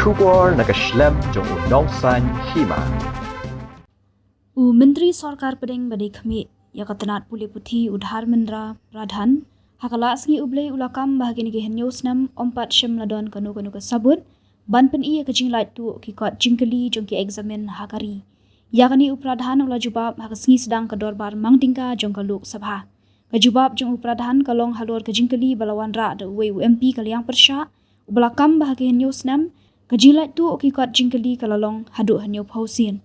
Shukor naga Snem jong nongsan Hima. Myntri Sorkar Pdeng badai kami yakatanat puli puthi udhar mendra pradhan hakala asngi ublei ulakam bahagini ke henyo Snem ompat shem ladon kanu ke Sabut ban pen iya ke Lait tu ki kot Jingkylli jong ki Eksamin hakari yakani upradhan ula jubab hakasngi sedang ke dorbar mangtingka jong ke Lok Sabha ke jubab jong upradhan kalong halor ke Jingkylli balawan ra de UMP kaliang persya ubelakam bahagi henyo Snem ke Lait tu ki kot Jingkylli kalalong hadu henyo pausin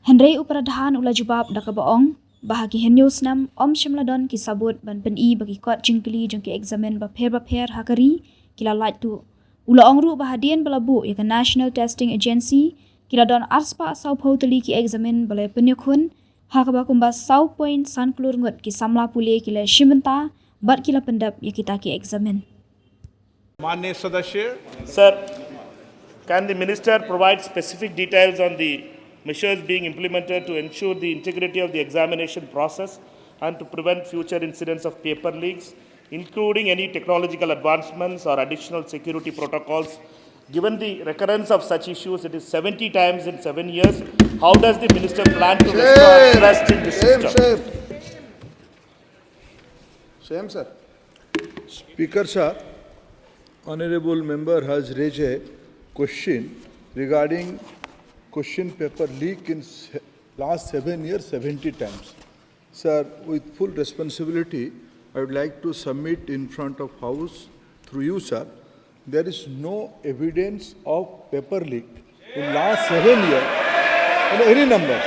Henry upradhan ula jubab dak baong bahagi henyo Snem om shimladon ki Sabut ban pen i bagi kot Jingkylli jong ki Eksamin bapher hakari kila Lait tu ula ongru bahadian balabu ya ke National Testing Agency kila don arspa sau pautali ki Eksamin balai penyukhun hakaba kumbas sau point san klur ngut ki samla pule kila shimenta bat kila pendap ya kita ki Eksamin. माननीय सदस्य Sir, can the Minister provide specific details on the measures being implemented to ensure the integrity of the examination process and to prevent future incidents of paper leaks, including any technological advancements or additional security protocols? Given the recurrence of such issues, it is 70 times in 7 years. How does the Minister plan to restore trust in the system? Same, sir. Speaker, sir, honorable member has raised a question regarding question paper leak in last 7 years, 70 times. Sir, with full responsibility, I would like to submit in front of House, through you, sir, there is no evidence of paper leak in last 7 years in any numbers.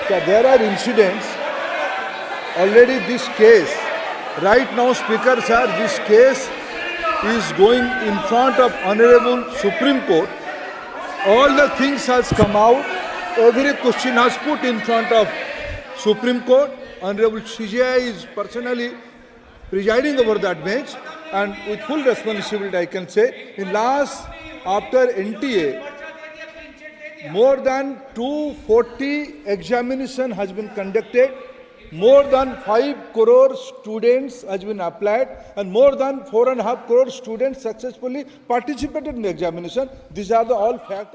Sir, there are incidents, already this case, right now, Speaker, sir, this case is going in front of Honorable Supreme Court. All the things has come out. Every question has put in front of Supreme Court. Honorable CJI is personally presiding over that bench, and with full responsibility, I can say, in last after NTA, more than 240 examination has been conducted. More than 5 crore students has been applied, and more than 4.5 crore students successfully participated in the examination. These are the all facts.